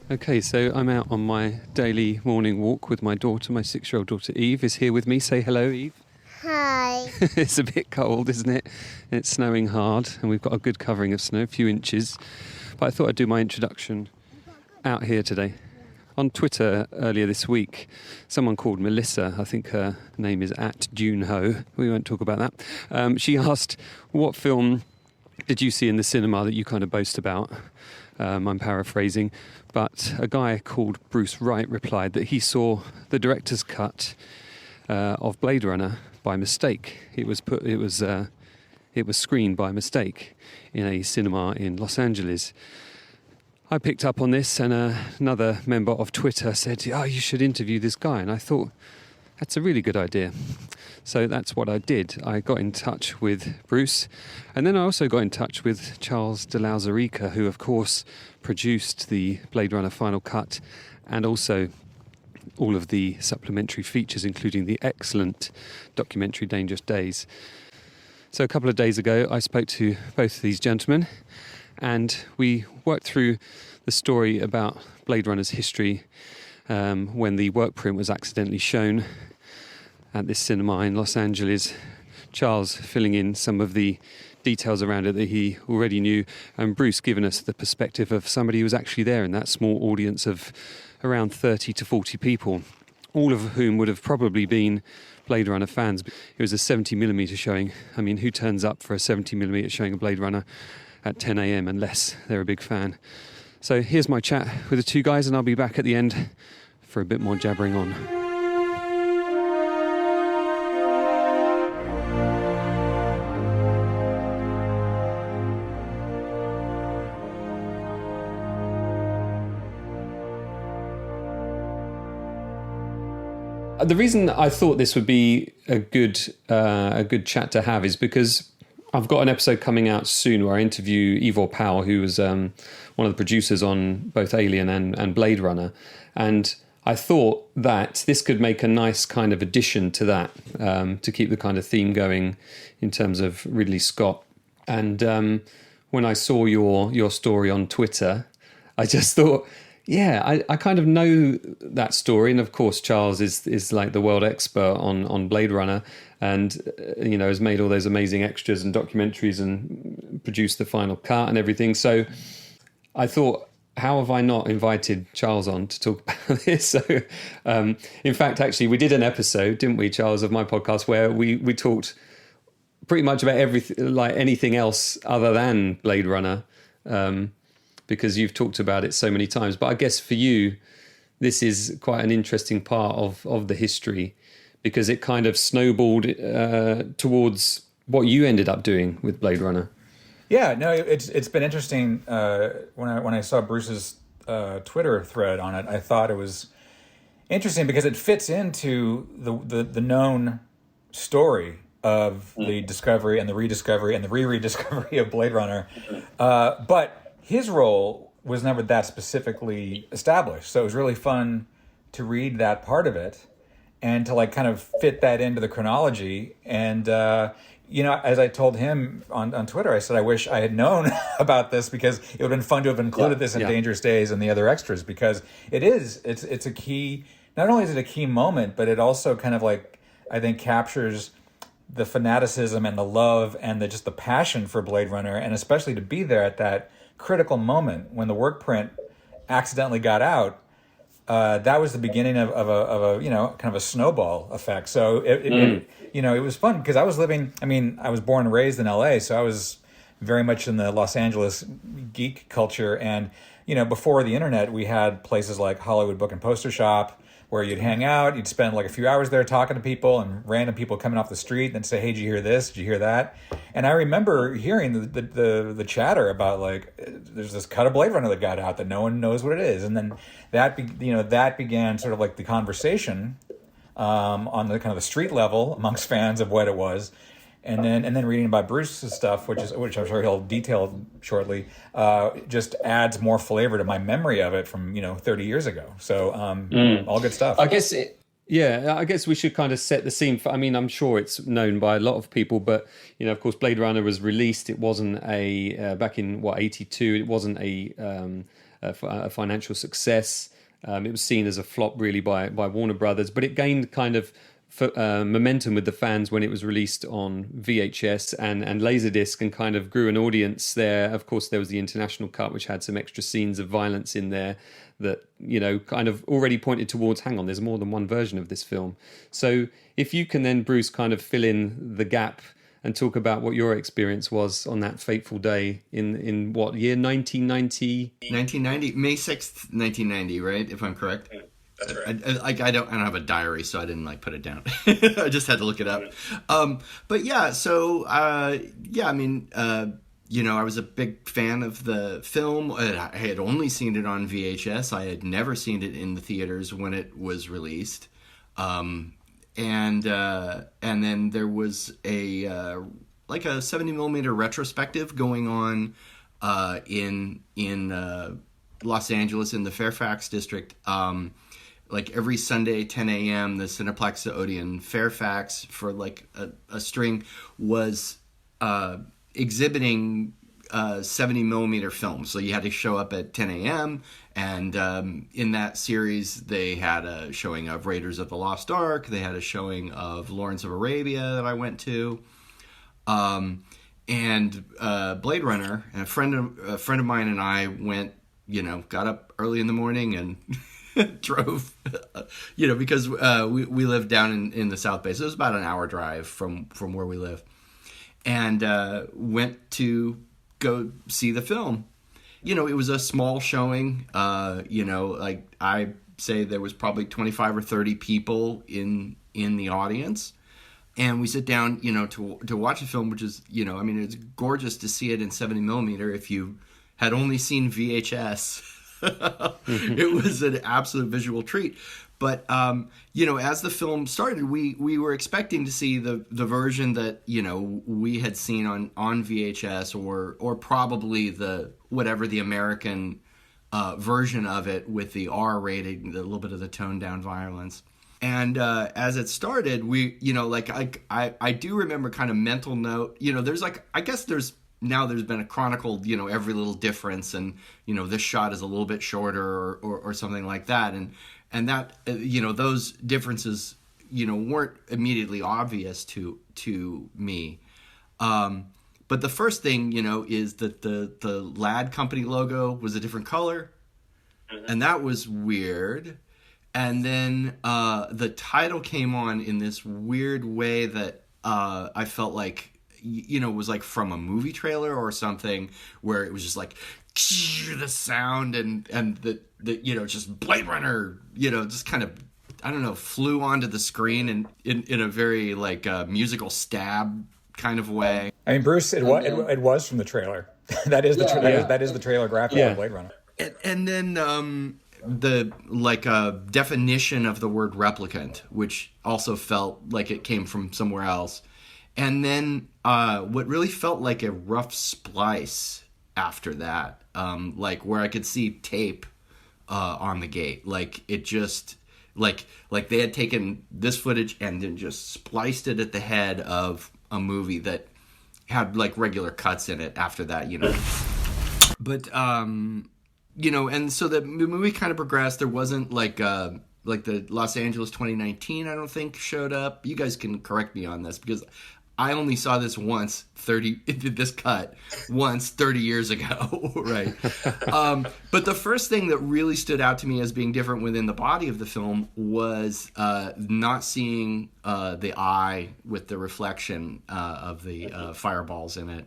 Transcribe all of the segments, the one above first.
Okay, so I'm out on my daily morning walk with my daughter. My 6-year-old daughter Eve is here with me. Say hello, Eve. Hi. It's a bit cold, isn't it? It's snowing hard, and we've got a good covering of snow, a few inches. But I thought I'd do my introduction out here today. On Twitter earlier this week, someone called Melissa, I think her name is @JuneHo, we won't talk about that. She asked, what film did you see in the cinema that you kind of boast about? I'm paraphrasing, but a guy called Bruce Wright replied that he saw the director's cut of Blade Runner by mistake. It was screened by mistake in a cinema in Los Angeles. I picked up on this, and another member of Twitter said, "Oh, you should interview this guy." And I thought, that's a really good idea. So that's what I did. I got in touch with Bruce, and then I also got in touch with Charles de Lauzirika, who of course produced the Blade Runner Final Cut and also all of the supplementary features, including the excellent documentary Dangerous Days. So a couple of days ago, I spoke to both of these gentlemen, and we worked through the story about Blade Runner's history when the Workprint was accidentally shown at this cinema in Los Angeles. Charles filling in some of the details around it that he already knew, and Bruce giving us the perspective of somebody who was actually there in that small audience of around 30 to 40 people, all of whom would have probably been Blade Runner fans. It was a 70mm showing. I mean, who turns up for a 70mm showing of Blade Runner at 10 a.m. unless they're a big fan? So here's my chat with the two guys, and I'll be back at the end for a bit more jabbering on. The reason I thought this would be a good chat to have is because I've got an episode coming out soon where I interview Ivor Powell, who was one of the producers on both Alien and Blade Runner, and I thought that this could make a nice kind of addition to that, to keep the kind of theme going in terms of Ridley Scott. And when I saw your story on Twitter, I just thought, yeah, I kind of know that story. And of course, Charles is like the world expert on Blade Runner, and has made all those amazing extras and documentaries and produced the final cut and everything. So I thought, how have I not invited Charles on to talk about this? So, in fact, actually, we did an episode, didn't we, Charles, of my podcast where we talked pretty much about everything, like anything else other than Blade Runner, because you've talked about it so many times. But I guess for you, this is quite an interesting part of the history, because it kind of snowballed towards what you ended up doing with Blade Runner. Yeah, no, it's been interesting. When I saw Bruce's Twitter thread on it, I thought it was interesting because it fits into the known story of the discovery and the rediscovery and the rediscovery of Blade Runner. But his role was never that specifically established, so it was really fun to read that part of it and to like kind of fit that into the chronology. And as I told him on Twitter, I said, I wish I had known about this, because it would have been fun to have included this in Dangerous Days and the other extras, because it's a key, not only is it a key moment, but it also kind of like, I think, captures the fanaticism and the love and just the passion for Blade Runner, and especially to be there at that critical moment when the Workprint accidentally got out. That was the beginning of a kind of a snowball effect. So it was fun because I was born and raised in LA, so I was very much in the Los Angeles geek culture. And, before the internet, we had places like Hollywood Book and Poster Shop where you'd hang out, you'd spend like a few hours there talking to people, and random people coming off the street and say, "Hey, did you hear this? Did you hear that?" And I remember hearing the chatter about like, there's this cut of Blade Runner that got out that no one knows what it is, and then that began sort of like the conversation on the kind of the street level amongst fans of what it was. And then reading about Bruce's stuff, which I'm sure he'll detail shortly, just adds more flavor to my memory of it from 30 years ago. So all good stuff. I guess we should kind of set the scene for. I mean, I'm sure it's known by a lot of people, but of course, Blade Runner was released. It wasn't back in 82. It wasn't a a financial success. It was seen as a flop really by Warner Brothers, but it gained kind of momentum with the fans when it was released on VHS and Laserdisc, and kind of grew an audience there. Of course, there was the international cut, which had some extra scenes of violence in there that, you know, kind of already pointed towards, hang on, there's more than one version of this film. So if you can then, Bruce, kind of fill in the gap and talk about what your experience was on that fateful day in what year, 1990? 1990, May 6th, 1990, right? If I'm correct. Yeah, that's right. I don't have a diary, so I didn't put it down. I just had to look it up. But yeah, so yeah, I mean, you know, I was a big fan of the film. I had only seen it on VHS. I had never seen it in the theaters when it was released. And then there was a 70 millimeter retrospective going on in Los Angeles in the Fairfax district. Like every Sunday, 10 a.m., the Cineplex Odeon Fairfax for like a string was exhibiting 70 millimeter films. So you had to show up at 10 a.m. And in that series, they had a showing of Raiders of the Lost Ark. They had a showing of Lawrence of Arabia that I went to. And Blade Runner. And a friend of mine and I went, you know, got up early in the morning and drove, you know, because we lived down in the South Bay. So it was about an hour drive from where we live. And went to go see the film. You know, it was a small showing. You know, like I say there was probably 25 or 30 people in the audience. And we sit down, you know, to watch the film, which is, you know, I mean, it's gorgeous to see it in 70 millimeter. If you had only seen VHS, it was an absolute visual treat. But, you know, as the film started, we were expecting to see the version that, you know, we had seen on VHS or probably the American version of it with the R rating, a little bit of the toned down violence. And as it started, we, you know, like I do remember kind of mental note, you know, there's like, I guess there's been a chronicled, you know, every little difference, and, you know, this shot is a little bit shorter or something like that. And that, you know, those differences, you know, weren't immediately obvious to me. But the first thing, you know, is that the Lad Company logo was a different color. And that was weird. And then the title came on in this weird way that I felt like, you know, was like from a movie trailer or something, where it was just like the sound and the you know, just Blade Runner, you know, just kind of, I don't know, flew onto the screen and in a very like musical stab kind of way. I mean, Bruce, it was from the trailer. that is the trailer graphic of Blade Runner. And then the like definition of the word replicant, which also felt like it came from somewhere else. And then what really felt like a rough splice after that, like where I could see tape on the gate. Like it just, like they had taken this footage and then just spliced it at the head of a movie that had like regular cuts in it after that, you know. But, you know, and so the movie kind of progressed. There wasn't like the Los Angeles 2019, I don't think, showed up. You guys can correct me on this, because I only saw this once, 30 years ago, right? But the first thing that really stood out to me as being different within the body of the film was not seeing the eye with the reflection of the fireballs in it.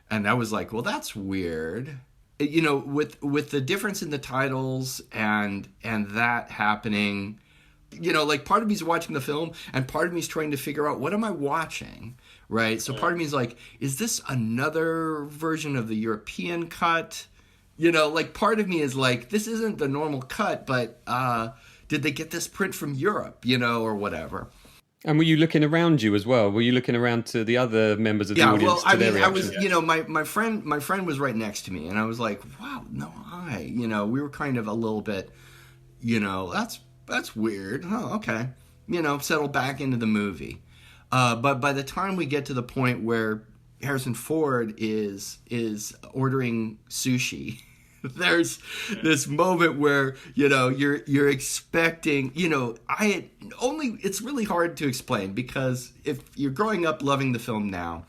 And I was like, well, that's weird. You know, with the difference in the titles and that happening, you know, like part of me's watching the film and part of me's trying to figure out, what am I watching? Right. So part of me is like, is this another version of the European cut? You know, like part of me is like, this isn't the normal cut, but did they get this print from Europe, you know, or whatever? And were you looking around you as well? Were you looking around to the other members of the audience? Well, I mean, reaction? I was, you know, my friend was right next to me, and I was like, wow, no eye. You know, we were kind of a little bit, you know, that's weird. Oh, okay. You know, settle back into the movie. But by the time we get to the point where Harrison Ford is ordering sushi there's this moment where, you're expecting, it's really hard to explain, because if you're growing up loving the film now,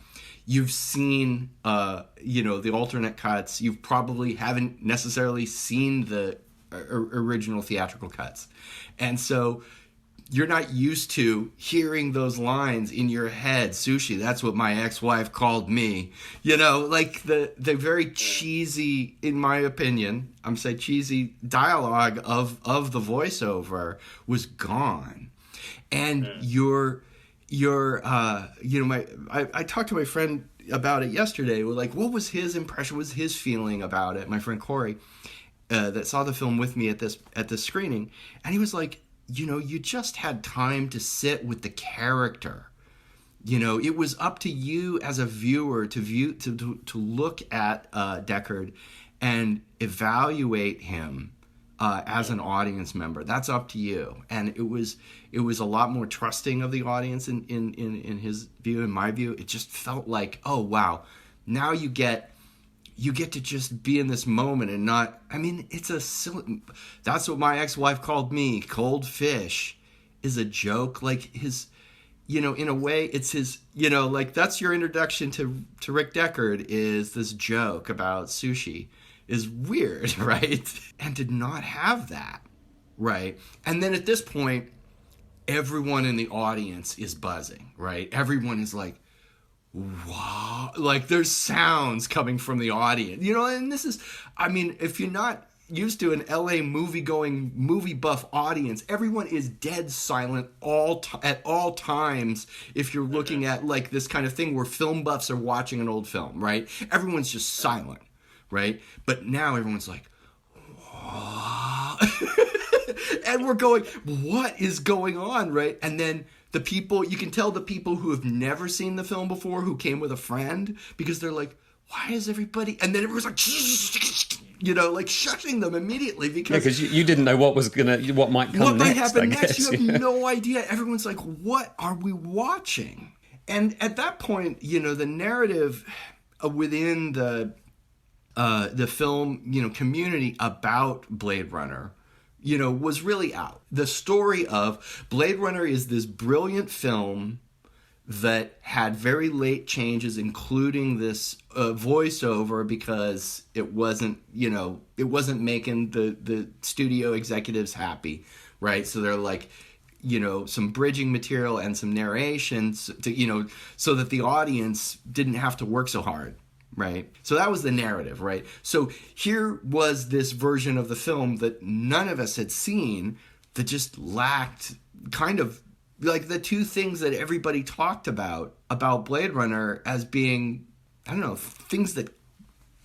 you've seen, the alternate cuts. You probably haven't necessarily seen the original theatrical cuts. And so you're not used to hearing those lines in your head. Sushi, that's what my ex-wife called me. Like the very cheesy, in my opinion, I'm saying cheesy dialogue of the voiceover was gone. And I talked to my friend about it yesterday. We're like, what was his impression? What was his feeling about it? My friend Corey, that saw the film with me at this screening, and he was like, you just had time to sit with the character. It was up to you as a viewer to look at Deckard and evaluate him as an audience member. That's up to you. And it was a lot more trusting of the audience in his view. In my view, it just felt like, oh wow, now you get to just be in this moment and not, it's a silly, that's what my ex-wife called me, cold fish, is a joke. Like his, in a way it's his, like that's your introduction to Rick Deckard, is this joke about sushi, is weird, right? And did not have that, right? And then at this point, everyone in the audience is buzzing, right? Everyone is like, wow, like there's sounds coming from the audience, and this is, if you're not used to an LA movie buff audience, everyone is dead silent at all times. If you're looking at like this kind of thing where film buffs are watching an old film, right? Everyone's just silent, right? But now everyone's like, wow. And we're going, what is going on, right? And then the people, you can tell the people who have never seen the film before, who came with a friend, because they're like, why is everybody... And then everyone's like, like shushing them immediately, because you didn't know what might come next. What might happen next? You have no idea. Everyone's like, what are we watching? And at that point, the narrative within the film, community about Blade Runner, was really out. The story of Blade Runner is this brilliant film that had very late changes, including this voiceover, because it wasn't making the studio executives happy, right? So they're like, some bridging material and some narrations to, so that the audience didn't have to work so hard. Right. So that was the narrative, right? So here was this version of the film that none of us had seen, that just lacked kind of like the two things that everybody talked about Blade Runner as being, I don't know, things that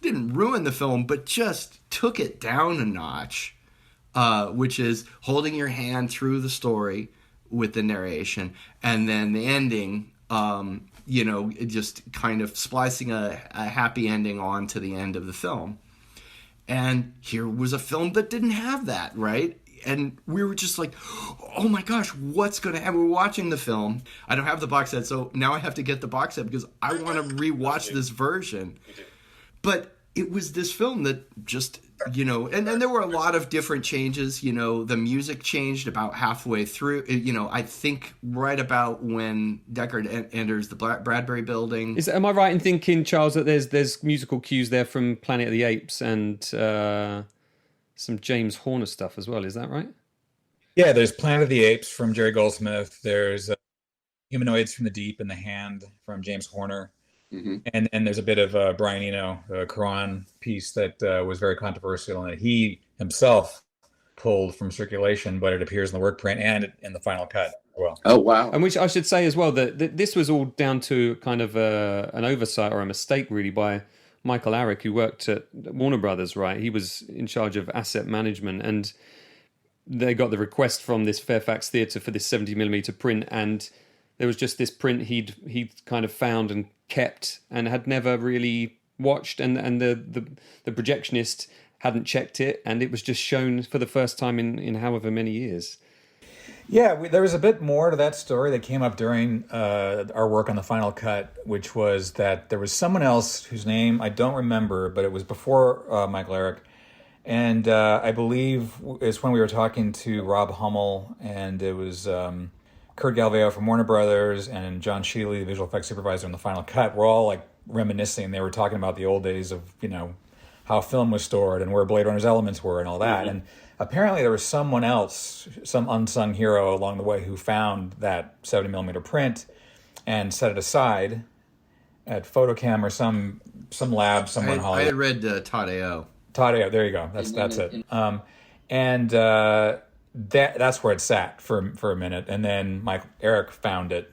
didn't ruin the film, but just took it down a notch, which is holding your hand through the story with the narration, and then the ending, just kind of splicing a happy ending on to the end of the film. And here was a film that didn't have that, right? And we were just like, oh my gosh, what's going to happen? We're watching the film. I don't have the box set, so now I have to get the box set because I want to rewatch this version. But it was this film that just, and there were a lot of different changes. The music changed about halfway through. I think right about when Deckard enters the Bradbury Building. Am I right in thinking, Charles, that there's musical cues there from Planet of the Apes and some James Horner stuff as well? Is that right? Yeah, there's Planet of the Apes from Jerry Goldsmith. There's Humanoids from the Deep and the Hand from James Horner. Mm-hmm. And there's a bit of Brian Eno, a Quran piece that was very controversial and that he himself pulled from circulation, but it appears in the Workprint and in the final cut as well. Oh, wow. And which I should say as well, that this was all down to kind of an oversight or a mistake really by Michael Arick, who worked at Warner Brothers, right? He was in charge of asset management, and they got the request from this Fairfax Theatre for this 70mm print, and there was just this print he'd kind of found and kept and had never really watched, and the projectionist hadn't checked it, and it was just shown for the first time in however many years. Yeah, there was a bit more to that story that came up during our work on the final cut, which was that there was someone else whose name I don't remember, but it was before Michael Arick, And I believe it's when we were talking to Rob Hummel, and it was Kurt Galvao from Warner Brothers and John Shealy, the visual effects supervisor in the final cut. We're all like reminiscing. They were talking about the old days of, how film was stored and where Blade Runner's elements were and all that. Mm-hmm. And apparently there was someone else, some unsung hero along the way, who found that 70 millimeter print and set it aside at Photocam or some lab somewhere in Hollywood. I had read Todd A.O. Todd A.O., there you go. That's it. That's where it sat for a minute, and then Eric found it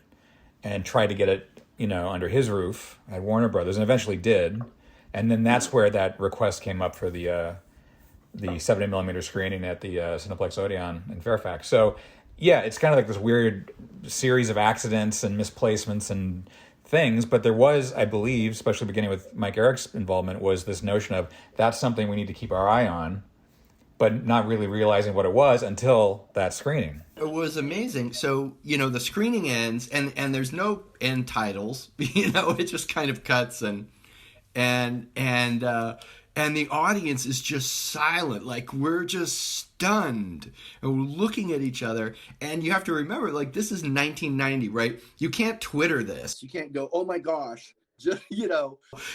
and tried to get it, under his roof at Warner Brothers, and eventually did. And then that's where that request came up for the 70 millimeter screening at the Cineplex Odeon in Fairfax. So yeah, it's kind of like this weird series of accidents and misplacements and things, but there was, I believe, especially beginning with Mike Eric's involvement, was this notion of that's something we need to keep our eye on, but not really realizing what it was until that screening. It was amazing. So, the screening ends and there's no end titles, it just kind of cuts and the audience is just silent. Like, we're just stunned and we're looking at each other. And you have to remember, like, this is 1990, right? You can't Twitter this. You can't go, oh my gosh,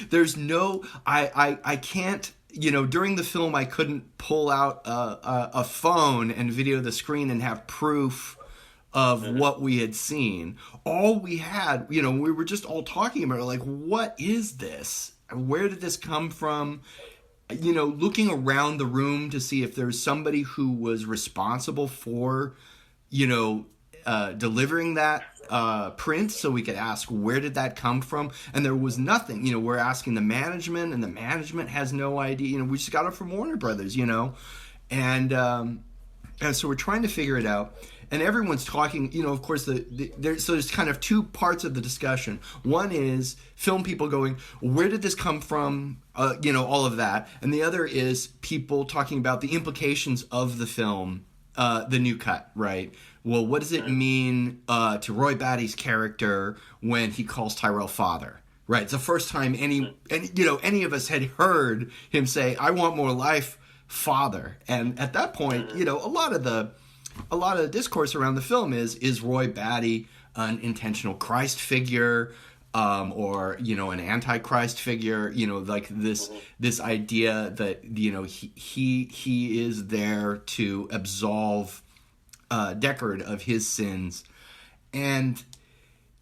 there's no, I can't, during the film, I couldn't pull out a phone and video the screen and have proof of what we had seen. All we had, we were just all talking about it, like, what is this? Where did this come from? Looking around the room to see if there's somebody who was responsible for, delivering that print, so we could ask, where did that come from? And there was nothing. We're asking the management, and the management has no idea. We just got it from Warner Brothers, and so we're trying to figure it out. And everyone's talking, of course, so there's kind of two parts of the discussion. One is film people going, where did this come from? All of that. And the other is people talking about the implications of the film, the new cut, right? Well, what does it mean to Roy Batty's character when he calls Tyrell father? Right. It's the first time any of us had heard him say, I want more life, father. And at that point, a lot of the discourse around the film is Roy Batty an intentional Christ figure, or an antichrist figure, like this idea that he is there to absolve Deckard of his sins, and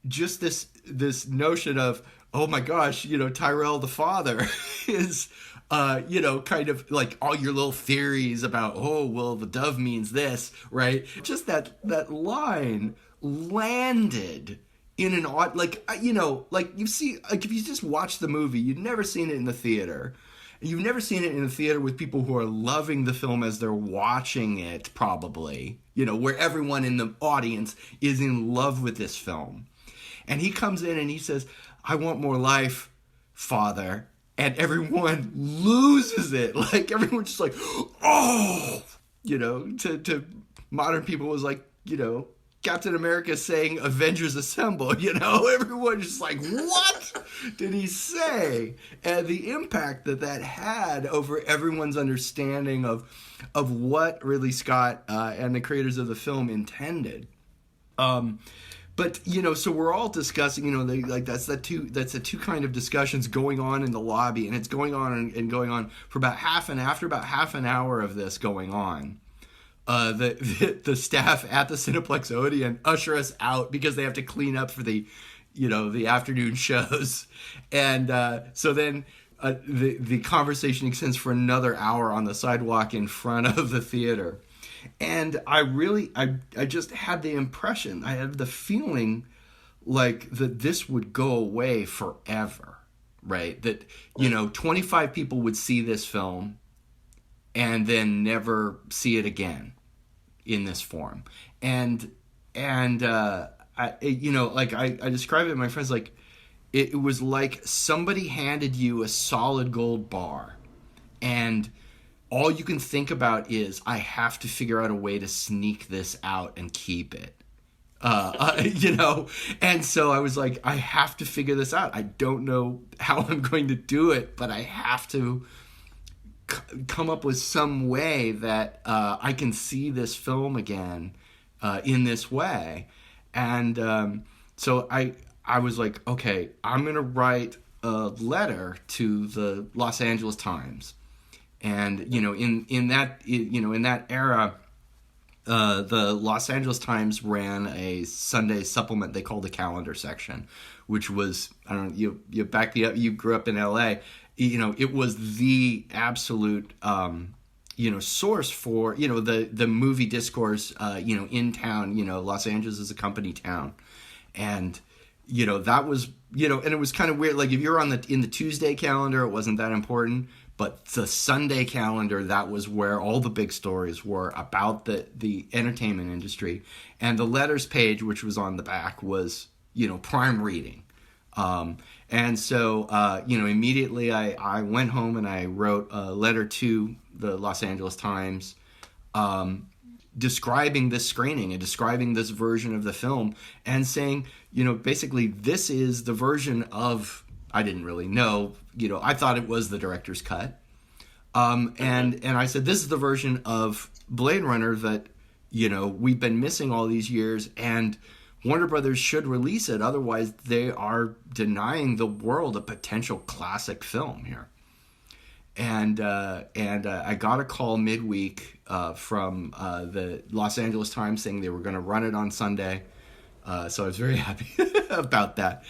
just this notion of, oh my gosh, Tyrell the father is kind of like all your little theories about, oh, well, the dove means this, right? Just that line landed in an odd, like you see, like, if you just watch the movie, you've never seen it in the theater. You've never seen it in a theater with people who are loving the film as they're watching it, probably, where everyone in the audience is in love with this film. And he comes in and he says, I want more life, father. And everyone loses it. Like, everyone's just like, oh, to modern people was like, Captain America saying Avengers Assemble, everyone's just like, what did he say? And the impact that had over everyone's understanding of what Ridley Scott and the creators of the film intended. But, so we're all discussing, that's the two kind of discussions going on in the lobby, and it's going on and going on for after about half an hour of this going on. The staff at the Cineplex Odeon usher us out because they have to clean up for the afternoon shows. And so then the conversation extends for another hour on the sidewalk in front of the theater. And I just had the impression, I had the feeling like that this would go away forever, right? That, 25 people would see this film and then never see it again in this form. And I described it to my friends, like, it was like somebody handed you a solid gold bar, and all you can think about is, I have to figure out a way to sneak this out and keep it. And so I was like, I have to figure this out. I don't know how I'm going to do it, but I have to come up with some way that I can see this film again in this way. And so I was like, okay, I'm going to write a letter to the Los Angeles Times. And, in that era, the Los Angeles Times ran a Sunday supplement they called the calendar section, which was, I don't know, you back me up, you grew up in LA, it was the absolute, source for, the movie discourse, in town. Los Angeles is a company town. And, that was, and it was kind of weird. Like if you're in the Tuesday calendar, it wasn't that important. But the Sunday calendar, that was where all the big stories were about the entertainment industry. And the letters page, which was on the back, was, prime reading. And so, immediately I went home and I wrote a letter to the Los Angeles Times describing this screening and describing this version of the film and saying, basically this is the version of, I didn't really know, I thought it was the director's cut. And I said, this is the version of Blade Runner that, we've been missing all these years, and Warner Brothers should release it. Otherwise, they are denying the world a potential classic film here. And I got a call midweek from the Los Angeles Times saying they were going to run it on Sunday. So I was very happy about that.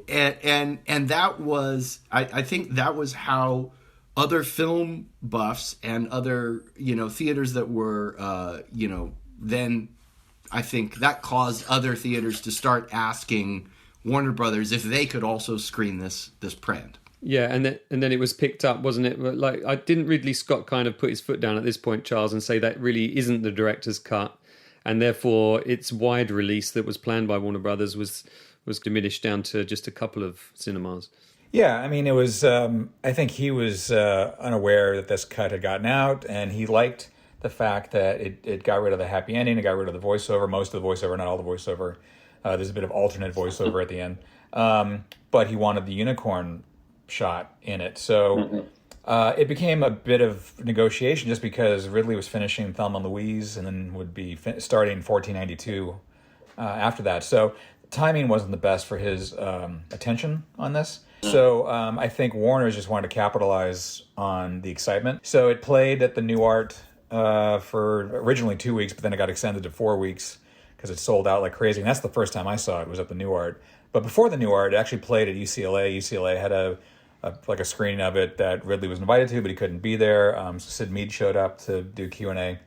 And that was, I think that was how other film buffs and other, theaters that were, then I think that caused other theaters to start asking Warner Brothers if they could also screen this print. Yeah, and then it was picked up, wasn't it? Like, didn't Ridley Scott kind of put his foot down at this point, Charles, and say that really isn't the director's cut, and therefore its wide release that was planned by Warner Brothers was diminished down to just a couple of cinemas. Yeah, I mean, it was. I think he was unaware that this cut had gotten out, and he liked the fact that it got rid of the happy ending, it got rid of the voiceover, most of the voiceover, not all the voiceover. There's a bit of alternate voiceover at the end, but he wanted the unicorn shot in it. So it became a bit of negotiation just because Ridley was finishing Thelma and Louise and then would be starting 1492 after that. So timing wasn't the best for his attention on this. So I think Warner just wanted to capitalize on the excitement. So it played at the New Art for originally 2 weeks, but then it got extended to 4 weeks because it sold out like crazy. And that's the first time I saw it was at the New Art. But before the New Art, it actually played at UCLA. UCLA had a screening of it that Ridley was invited to, but he couldn't be there. Sid Mead showed up to do Q&A.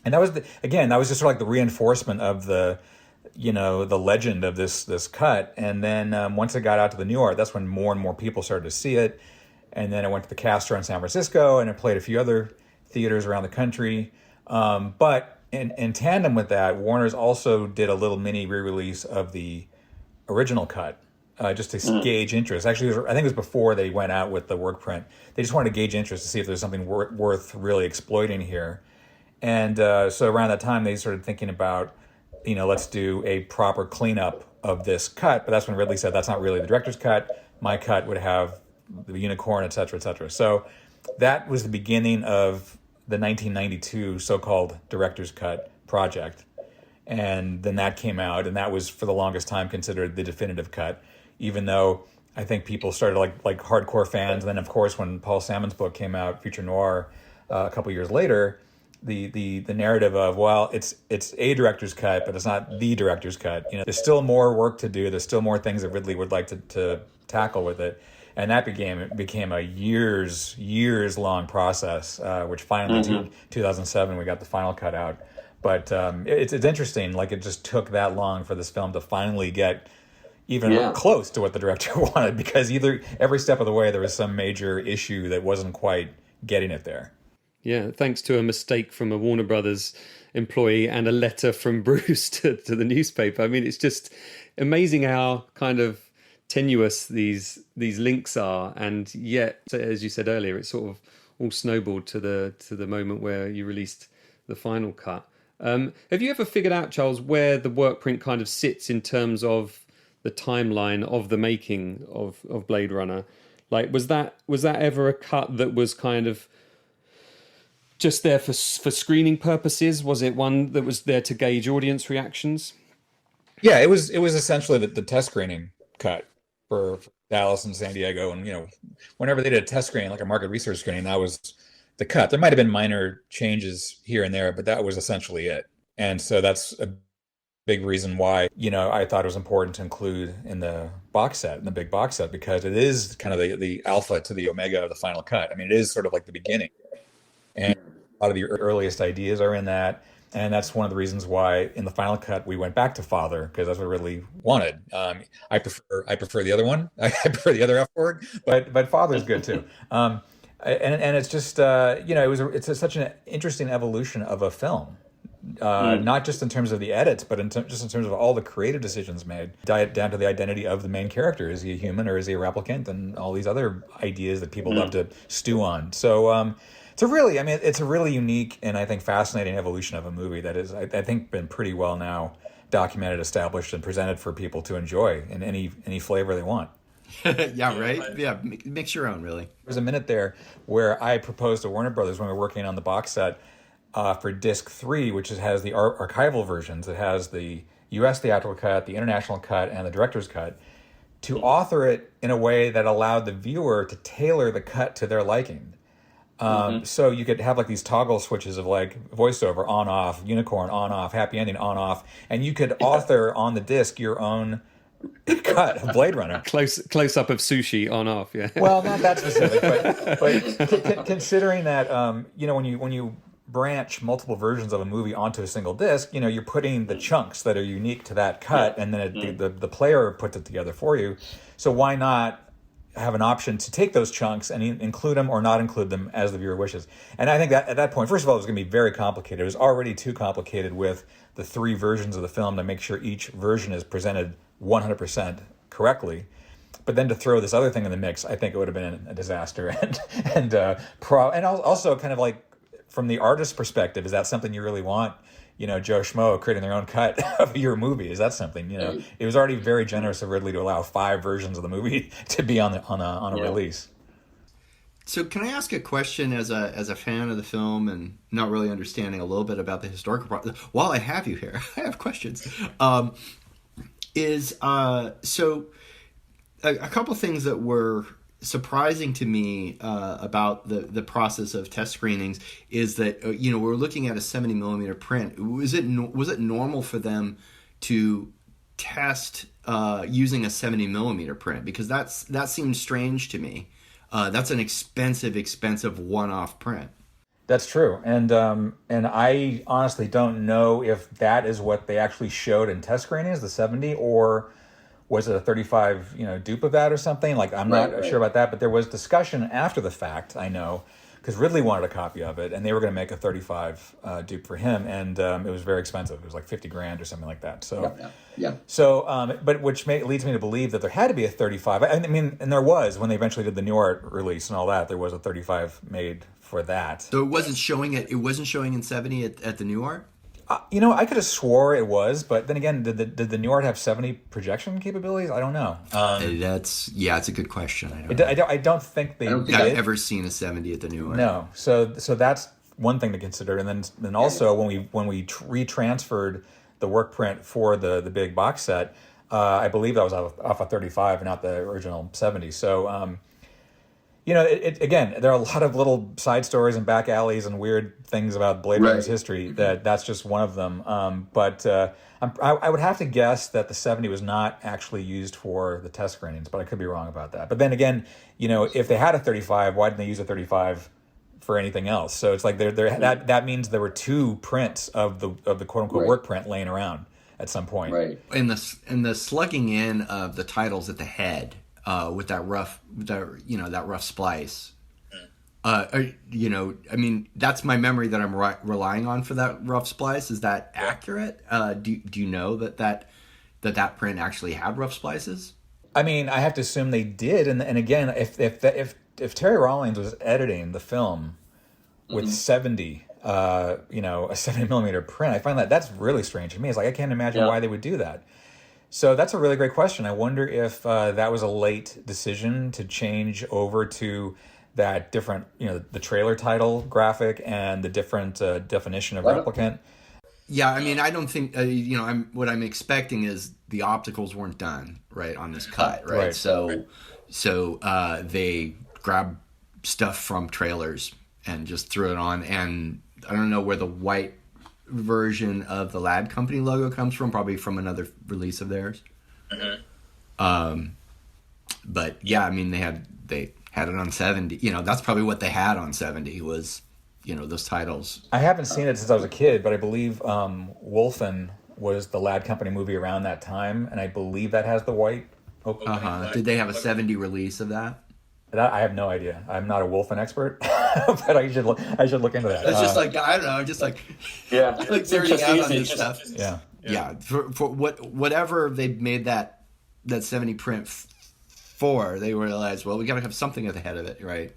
And that was, that was just sort of like the reinforcement of the legend of this cut. And then once it got out to the New Art, that's when more and more people started to see it. And then it went to the Castro in San Francisco, and it played a few other theaters around the country. But in tandem with that, Warner's also did a little mini re-release of the original cut. Just to gauge interest. Actually, I think it was before they went out with the work print. They just wanted to gauge interest to see if there's something worth really exploiting here. And so around that time, they started thinking about, let's do a proper cleanup of this cut. But that's when Ridley said, that's not really the director's cut. My cut would have the unicorn, et cetera, et cetera. So that was the beginning of the 1992 so-called director's cut project. And then that came out, and that was for the longest time considered the definitive cut. Even though I think people started like hardcore fans, and then of course when Paul Salmon's book came out, Future Noir, a couple years later, the narrative of, well, it's a director's cut, but it's not the director's cut. There's still more work to do. There's still more things that Ridley would like to tackle with it, and that became a years long process, which finally in 2007 we got the final cut out. But it's interesting. Like it just took that long for this film to finally get even close to what the director wanted, because every step of the way there was some major issue that wasn't quite getting it there. Yeah, thanks to a mistake from a Warner Brothers employee and a letter from Bruce to the newspaper. I mean, it's just amazing how kind of tenuous these links are, and yet, as you said earlier, it sort of all snowballed to the moment where you released the final cut. Have you ever figured out, Charles, where the work print kind of sits in terms of the timeline of the making of Blade Runner? Like, was that ever a cut that was kind of just there for screening purposes? Was it one that was there to gauge audience reactions? Yeah, it was essentially the test screening cut for Dallas and San Diego, and whenever they did a test screening, like a market research screening, that was the cut. There might have been minor changes here and there, but that was essentially it. And so that's a big reason why I thought it was important to include in the box set, in the big box set, because it is kind of the alpha to the omega of the final cut. I mean, it is sort of like the beginning, and a lot of the earliest ideas are in that. And that's one of the reasons why in the final cut we went back to Father, because that's what Ridley wanted. I prefer the other one. I prefer the other F word, but Father's good too. And it's just it's such an interesting evolution of a film, not just in terms of the edits, but just in terms of all the creative decisions made, down to the identity of the main character. Is he a human or is he a replicant, and all these other ideas that people love to stew on. So. It's a really unique and I think fascinating evolution of a movie that is, I think, been pretty well now documented, established, and presented for people to enjoy in any flavor they want. Yeah, right? Yeah, mix your own, really. There's a minute there where I proposed to Warner Brothers when we were working on the box set for Disc 3, which has the archival versions. It has the U.S. theatrical cut, the international cut, and the director's cut, to author it in a way that allowed the viewer to tailor the cut to their liking. So you could have like these toggle switches of like voiceover on off, unicorn on off, happy ending on off, and you could author on the disc your own cut of Blade Runner. Close up of sushi on off, yeah. Well, not that specific, but considering that when you branch multiple versions of a movie onto a single disc, you're putting the chunks that are unique to that cut, and then the player puts it together for you. So why not have an option to take those chunks and include them or not include them as the viewer wishes? And I think that at that point, first of all, it was going to be very complicated. It was already too complicated with the 3 versions of the film to make sure each version is presented 100% correctly. But then to throw this other thing in the mix, I think it would have been a disaster. And also kind of like from the artist's perspective, is that something you really want? Joe Schmo creating their own cut of your movie. Is that something? It was already very generous of Ridley to allow 5 versions of the movie to be on a release. So can I ask a question as a fan of the film and not really understanding a little bit about the historical process? While I have you here, I have questions. So a couple things that were surprising to me about the process of test screenings is that we're looking at a 70 millimeter print. Was it normal for them to test using a 70 millimeter print? Because that seems strange to me. That's an expensive one-off print. That's true, and I honestly don't know if that is what they actually showed in test screenings, the 70, or was it a 35, dupe of that or something? Like, I'm not sure about that, but there was discussion after the fact, I know, because Ridley wanted a copy of it, and they were going to make a 35 dupe for him, and it was very expensive. It was like $50,000 or something like that. So, yeah. So, but which leads me to believe that there had to be a 35. I mean, and there was, when they eventually did the New Art release and all that, there was a 35 made for that. So it wasn't showing in 70 at the New Art? I could have swore it was, but then again, did the New Art have 70 projection capabilities? I don't know. It's a good question. I don't think they. I've ever seen a 70 at the New Art. No, so that's one thing to consider, and then also when we retransferred the work print for the big box set, I believe that was off a 35, not the original 70. So. Again, there are a lot of little side stories and back alleys and weird things about Blade Runner's history. That's just one of them. But I would have to guess that the 70 was not actually used for the test screenings, but I could be wrong about that. But then again, if they had a 35, why didn't they use a 35 for anything else? So it's like that means there were 2 prints of the quote unquote work print laying around at some point. Right. And the slugging in of the titles at the head. With that rough splice. That's my memory that I'm relying on for that rough splice. Is that accurate? Do you know that print actually had rough splices? I mean, I have to assume they did. And again, if Terry Rawlings was editing the film with 70, a 70 millimeter print, I find that's really strange to me. It's like I can't imagine why they would do that. So that's a really great question. I wonder if that was a late decision to change over to that different, the trailer title graphic and the different definition of replicant. Yeah, I mean, I don't think what I'm expecting is the opticals weren't done right on this cut, right? So they grabbed stuff from trailers and just threw it on, and I don't know where the white version of the Lad Company logo comes from, probably from another release of theirs. But yeah, I mean, they had it on 70. That's probably what they had on 70 was, those titles. I haven't seen it since I was a kid, but I believe Wolfen was the Lad Company movie around that time, and I believe that has the white opening. Did they have a 70 release of that? I have no idea. I'm not a Wolfen expert, but I should look into that. It's just like, I don't know, just like, like zeroing out on this stuff. Yeah. For whatever they made that 70 print for, they realized, well, we got to have something at the head of it, right?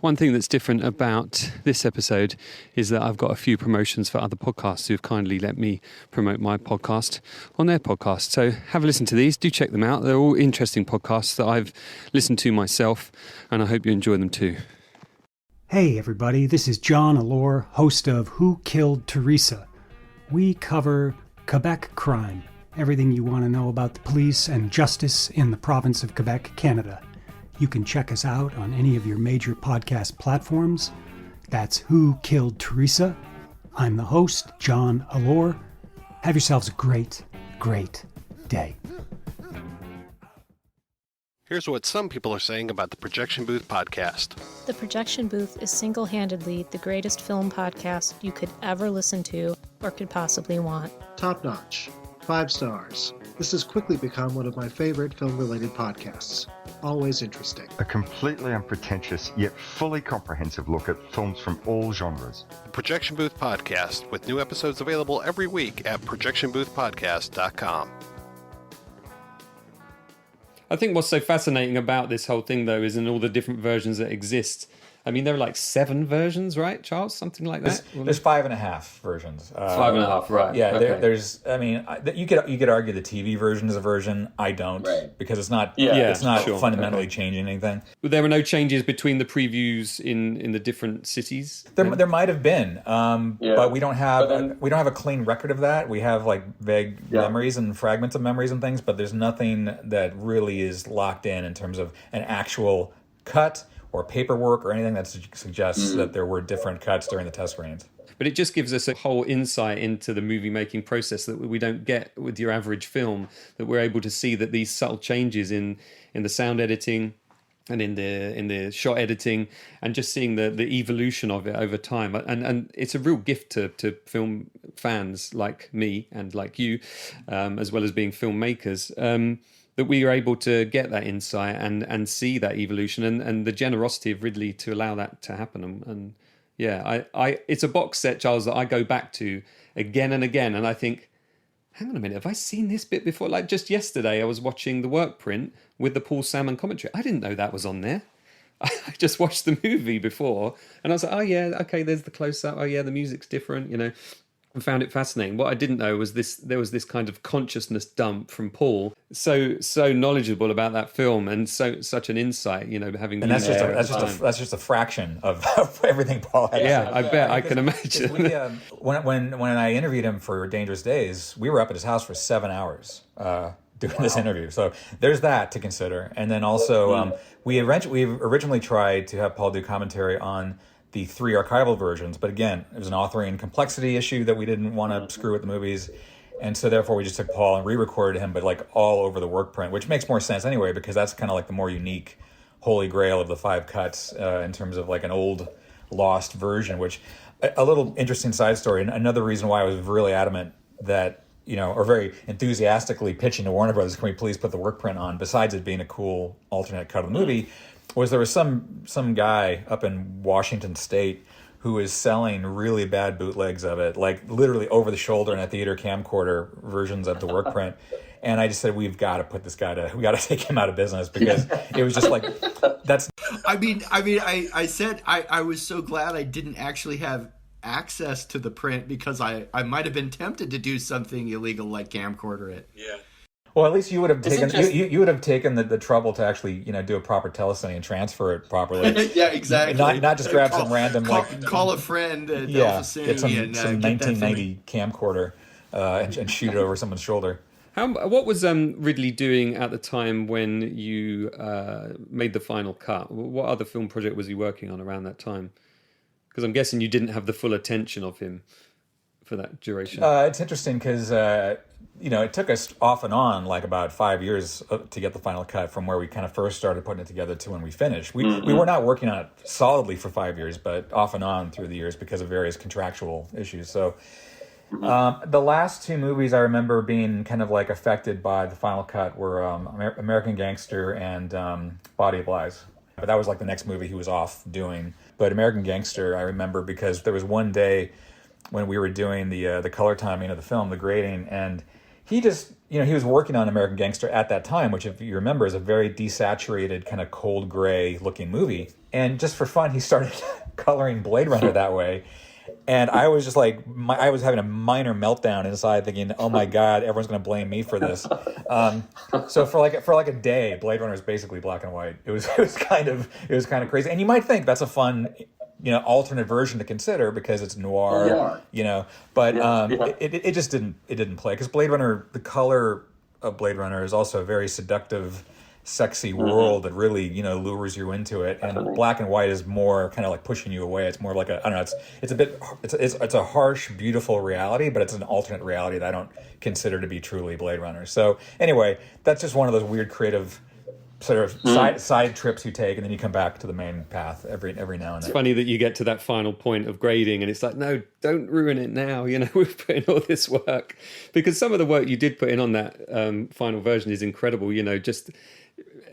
One thing that's different about this episode is that I've got a few promotions for other podcasts who've kindly let me promote my podcast on their podcast. So have a listen to these. Do check them out. They're all interesting podcasts that I've listened to myself, and I hope you enjoy them too. Hey everybody, this is John Allure, host of Who Killed Teresa. We cover Quebec crime, everything you want to know about the police and justice in the province of Quebec, Canada. You can check us out on any of your major podcast platforms. That's Who Killed Teresa. I'm the host, John Allure. Have yourselves a great, great day. Here's what some people are saying about the Projection Booth podcast. The Projection Booth is single-handedly the greatest film podcast you could ever listen to or could possibly want. Top notch. 5 stars. This has quickly become one of my favorite film-related podcasts. Always interesting. A completely unpretentious yet fully comprehensive look at films from all genres. The Projection Booth podcast, with new episodes available every week at projectionboothpodcast.com. I think what's so fascinating about this whole thing, though, is in all the different versions that exist. I mean, there are like 7 versions, right, Charles? Something like that? There's 5.5 versions. 5.5, right. Yeah, okay. There's. I mean, you could argue the TV version is a version. I don't, because it's not. It's not fundamentally changing anything. There were no changes between the previews in the different cities. There might have been, but we don't have a clean record of that. We have like vague memories and fragments of memories and things, but there's nothing that really is locked in terms of an actual cut or paperwork or anything that suggests that there were different cuts during the test screenings. But it just gives us a whole insight into the movie-making process that we don't get with your average film, that we're able to see that these subtle changes in the sound editing and in the shot editing, and just seeing the evolution of it over time. And it's a real gift to film fans like me and like you, as well as being filmmakers, that we are able to get that insight and see that evolution and the generosity of Ridley to allow that to happen. And yeah, I it's a box set, Charles, that I go back to again and again, and I think, hang on a minute, have I seen this bit before? Like just yesterday, I was watching the Workprint with the Paul Salmon commentary. I didn't know that was on there. I just watched the movie before, and I was like, oh yeah, okay, there's the close-up. Oh yeah, the music's different, I found it fascinating. What I didn't know was there was this kind of consciousness dump from Paul, so knowledgeable about that film, and such an insight, having. And that's just a fraction of everything Paul had. Yeah, I bet I can imagine. When I interviewed him for Dangerous Days, we were up at his house for 7 hours doing this interview. So there's that to consider, and then also we originally tried to have Paul do commentary on the 3 archival versions, but again, it was an authoring complexity issue that we didn't want to screw with the movies, and so therefore we just took Paul and re-recorded him, but like all over the Workprint, which makes more sense anyway, because that's kind of like the more unique holy grail of the 5 cuts in terms of like an old lost version. Which a little interesting side story, and another reason why I was really adamant that or very enthusiastically pitching to Warner Brothers, can we please put the Workprint on, besides it being a cool alternate cut of the movie, was there was some guy up in Washington State who was selling really bad bootlegs of it, like literally over the shoulder in a theater camcorder versions of the Workprint. And I just said, we got to take him out of business, because it was just like, that's. I said I was so glad I didn't actually have access to the print, because I might have been tempted to do something illegal like camcorder it. Yeah. Well, at least you would have Is it taken just- you would have taken the trouble to actually do a proper telestudy and transfer it properly. Yeah, exactly. Not just grab some random call a friend at yeah, Alpha Cine get some and some get that for me. 1990 camcorder and shoot it over someone's shoulder. What was Ridley doing at the time when you made the final cut? What other film project was he working on around that time? Because I'm guessing you didn't have the full attention of him for that duration. It's interesting because it took us off and on like about 5 years to get the final cut from where we kind of first started putting it together to when we finished. We were not working on it solidly for 5 years, but off and on through the years because of various contractual issues. So the last two movies I remember being kind of like affected by the final cut were American Gangster and Body of Lies. But that was like the next movie he was off doing. But American Gangster I remember because there was one day when we were doing the color timing of the film, the grading, and he just, he was working on American Gangster at that time, which if you remember is a very desaturated kind of cold gray looking movie. And just for fun, he started coloring Blade Runner that way. And I was just like, I was having a minor meltdown inside, thinking, "Oh my God, everyone's going to blame me for this." So for like a day, Blade Runner is basically black and white. It was kind of crazy. And you might think that's a fun, alternate version to consider because it's noir, But it just didn't play because Blade Runner, the color of Blade Runner is also a very seductive, sexy world that really lures you into it, and black and white is more kind of like pushing you away. It's more like I don't know, it's a harsh, beautiful reality, but it's an alternate reality that I don't consider to be truly Blade Runner. So anyway, that's just one of those weird creative sort of side trips you take, and then you come back to the main path every now and then. It's funny that you get to that final point of grading and it's like, no, don't ruin it now. We've put in all this work, because some of the work you did put in on that final version is incredible. Just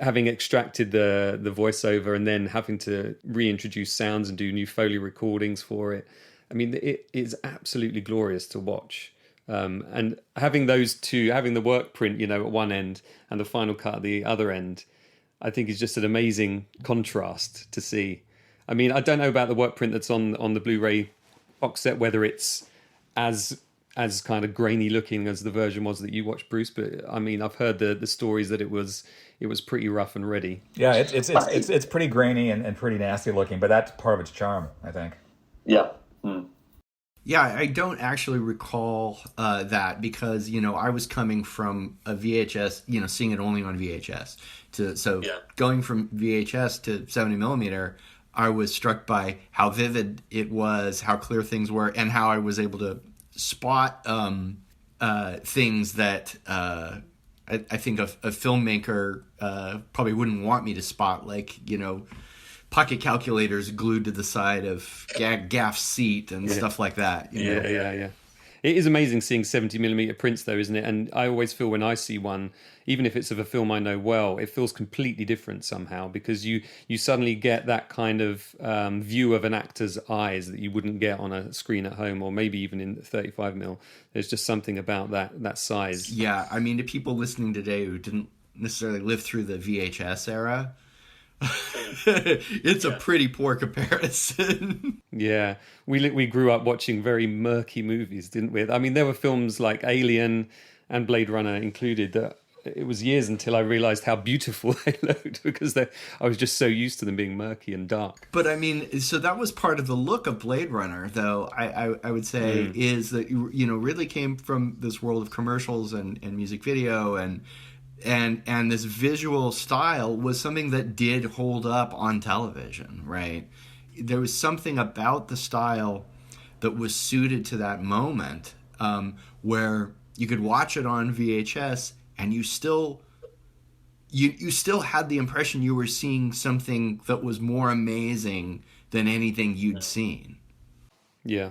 having extracted the voiceover and then having to reintroduce sounds and do new Foley recordings for it. I mean, it is absolutely glorious to watch. And having those two, having the work print, at one end and the final cut at the other end, I think is just an amazing contrast to see. I mean, I don't know about the work print that's on the Blu-ray box set, whether it's as kind of grainy looking as the version was that you watched, Bruce. But I mean, I've heard the stories that it was pretty rough and ready. Yeah, it's pretty grainy and pretty nasty looking, but that's part of its charm, I think. Yeah. Yeah, I don't actually recall that because, I was coming from a VHS, seeing it only on VHS. Going from VHS to 70 millimeter, I was struck by how vivid it was, how clear things were, and how I was able to spot things that I think a filmmaker probably wouldn't want me to spot, like, pocket calculators glued to the side of gaff seat and stuff like that. Yeah. It is amazing seeing 70mm prints, though, isn't it? And I always feel when I see one, even if it's of a film I know well, it feels completely different somehow, because you suddenly get that kind of view of an actor's eyes that you wouldn't get on a screen at home, or maybe even in 35mm. There's just something about that size. Yeah, I mean, to people listening today who didn't necessarily live through the VHS era, it's a pretty poor comparison. Yeah, we grew up watching very murky movies, didn't we? I mean, there were films like Alien and Blade Runner included that it was years until I realized how beautiful they looked, because I was just so used to them being murky and dark. But I mean, so that was part of the look of Blade Runner, though, I would say, is that, Ridley came from this world of commercials and music video, and this visual style was something that did hold up on television, right? There was something about the style that was suited to that moment, where you could watch it on VHS and you still had the impression you were seeing something that was more amazing than anything you'd seen. Yeah.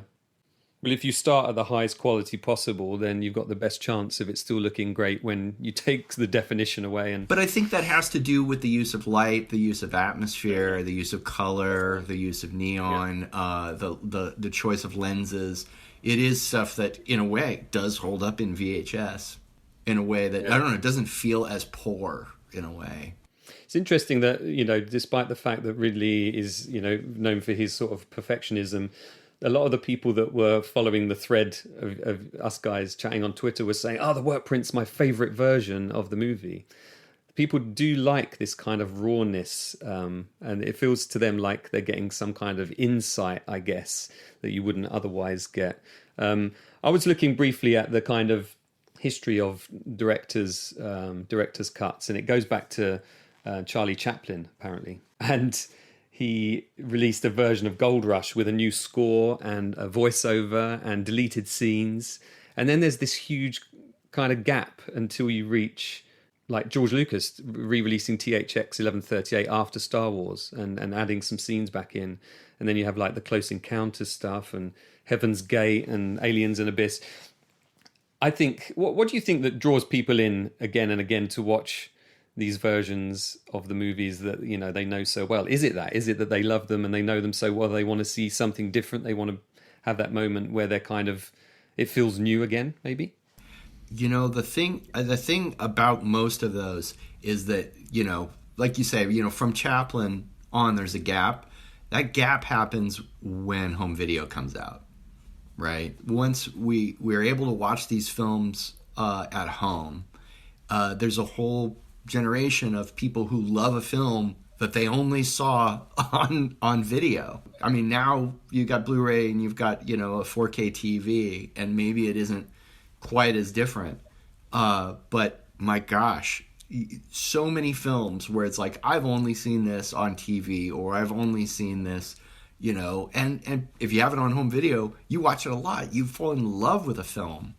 Well, if you start at the highest quality possible, then you've got the best chance of it still looking great when you take the definition away. But I think that has to do with the use of light, the use of atmosphere, the use of color, the use of neon, the choice of lenses. It is stuff that, in a way, does hold up in VHS in a way that, I don't know, it doesn't feel as poor in a way. It's interesting that, despite the fact that Ridley is, known for his sort of perfectionism, a lot of the people that were following the thread of us guys chatting on Twitter were saying, "Oh, the Workprint's my favourite version of the movie." People do like this kind of rawness, and it feels to them like they're getting some kind of insight, I guess, that you wouldn't otherwise get. I was looking briefly at the kind of history of directors' cuts, and it goes back to Charlie Chaplin, apparently. And he released a version of Gold Rush with a new score and a voiceover and deleted scenes. And then there's this huge kind of gap until you reach, like, George Lucas re-releasing THX 1138 after Star Wars and adding some scenes back in. And then you have, like, the Close Encounters stuff and Heaven's Gate and Aliens and Abyss. I think, what do you think that draws people in again and again to watch these versions of the movies that, you know, they know so well? Is it that they love them and they know them so well, they want to see something different? They want to have that moment where they're kind of, it feels new again, maybe? You know, the thing about most of those is that, you know, like you say, you know, from Chaplin on, there's a gap. That gap happens when home video comes out, right? Once we're able to watch these films at home, there's a whole generation of people who love a film that they only saw on video. I mean, now you got Blu-ray and you've got, you know, a 4K TV, and maybe it isn't quite as different. But my gosh, so many films where it's like, I've only seen this on TV, or I've only seen this, you know, and if you have it on home video, you watch it a lot. You fall in love with a film.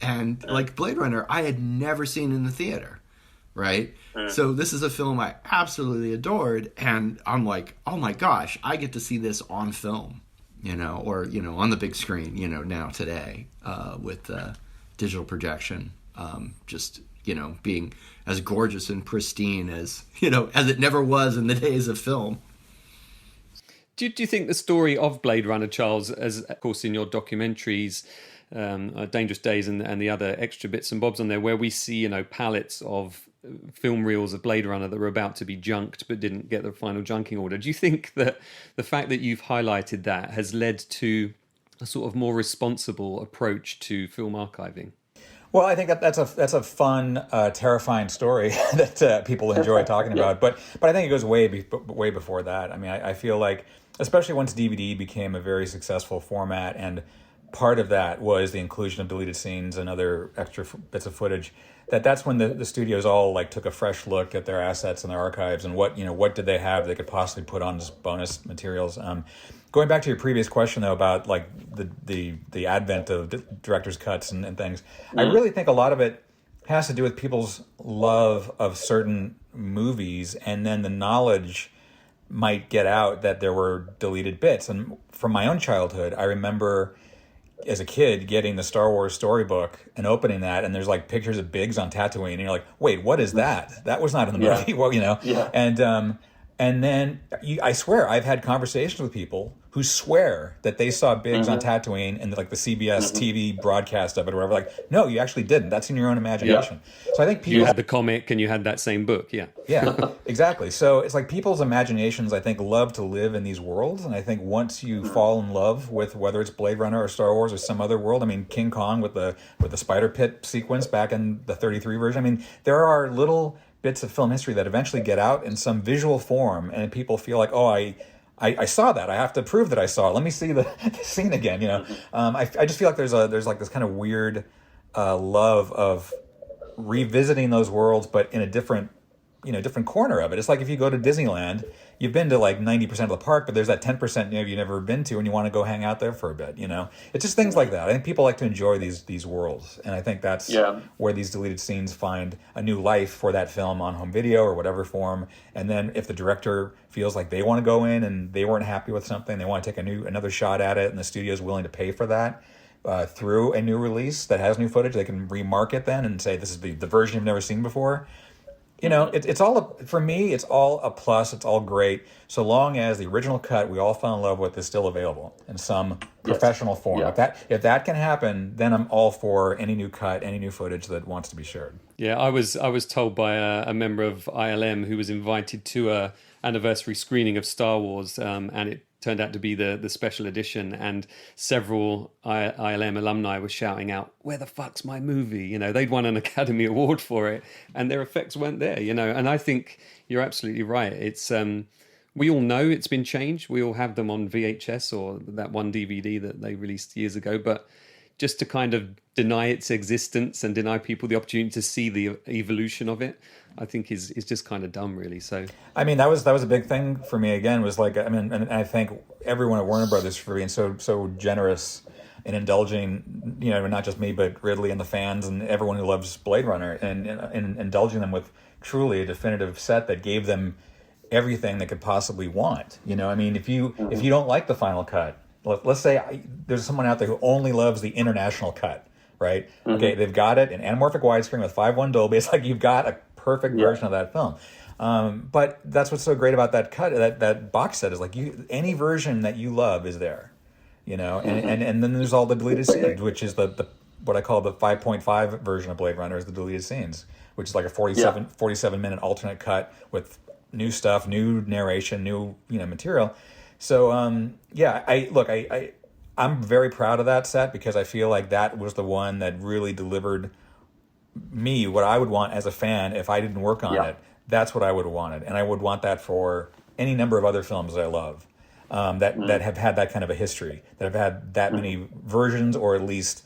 And like Blade Runner, I had never seen in the theater, right? So this is a film I absolutely adored, and I'm like, oh my gosh, I get to see this on film, you know, or, you know, on the big screen, you know, now today with digital projection, just, you know, being as gorgeous and pristine as, you know, as it never was in the days of film. Do you think the story of Blade Runner, Charles, as of course in your documentaries, Dangerous Days and the other extra bits and bobs on there, where we see, you know, pallets of film reels of Blade Runner that were about to be junked but didn't get the final junking order, do you think that the fact that you've highlighted that has led to a sort of more responsible approach to film archiving? Well, I think that's a fun, terrifying story that people enjoy talking about. But I think it goes way before that. I mean, I feel like, especially once DVD became a very successful format, and part of that was the inclusion of deleted scenes and other extra bits of footage, that's when the studios all like took a fresh look at their assets and their archives and what did they have they could possibly put on as bonus materials. Going back to your previous question, though, about like the advent of director's cuts and things, I really think a lot of it has to do with people's love of certain movies, and then the knowledge might get out that there were deleted bits. And from my own childhood, I remember as a kid getting the Star Wars storybook and opening that, and there's like pictures of Biggs on Tatooine, and you're like, wait, what is that? That was not in the movie. Well, you know, and then I swear I've had conversations with people who swear that they saw Biggs on Tatooine and like the CBS TV broadcast of it or whatever. Like, no, you actually didn't. That's in your own imagination. So I think people... You had the comic and you had that same book, yeah. Yeah, exactly. So it's like people's imaginations, I think, love to live in these worlds. And I think once you fall in love with whether it's Blade Runner or Star Wars or some other world, I mean, King Kong with the spider pit sequence back in the 33 version. I mean, there are little bits of film history that eventually get out in some visual form, and people feel like, oh, I saw that. I have to prove that I saw it. Let me see the scene again. You know, I just feel like there's like this kind of weird love of revisiting those worlds, but in a different corner of it. It's like if you go to Disneyland, you've been to like 90% of the park, but there's that 10% you've never been to, and you want to go hang out there for a bit. You know, it's just things like that. I think people like to enjoy these worlds, and I think that's where these deleted scenes find a new life for that film on home video or whatever form. And then if the director feels like they want to go in and they weren't happy with something, they want to take another shot at it, and the studio's willing to pay for that through a new release that has new footage, they can remarket then and say this is the version you've never seen before. You know, it's all, for me, it's all a plus. It's all great. So long as the original cut we all fell in love with is still available in some professional form. Yeah. If that can happen, then I'm all for any new cut, any new footage that wants to be shared. Yeah, I was told by a member of ILM who was invited to a anniversary screening of Star Wars, and it turned out to be the special edition, and several ILM alumni were shouting out, "Where the fuck's my movie?" You know, they'd won an Academy Award for it, and their effects weren't there. You know, and I think you're absolutely right. It's we all know it's been changed. We all have them on VHS or that one DVD that they released years ago, but just to kind of deny its existence and deny people the opportunity to see the evolution of it, I think is just kind of dumb, really. So, I mean, that was a big thing for me. Again, was like, I mean, and I thank everyone at Warner Brothers for being so generous in indulging, you know, not just me, but Ridley and the fans and everyone who loves Blade Runner, and indulging them with truly a definitive set that gave them everything they could possibly want. You know, I mean, if you don't like the final cut, let's say there's someone out there who only loves the international cut, right? Mm-hmm. Okay, they've got it in anamorphic widescreen with 5.1 Dolby. It's like you've got a perfect version of that film. But that's what's so great about that cut, that box set, is like any version that you love is there, you know. And then there's all the deleted scenes, which is the what I call the 5.5 version of Blade Runner, is the deleted scenes, which is like a 47 minute alternate cut with new stuff, new narration, new material. So I'm very proud of that set, because I feel like that was the one that really delivered me what I would want as a fan. If I didn't work on it, that's what I would have wanted, and I would want that for any number of other films that I love, that have had that kind of a history, that have had that many versions, or at least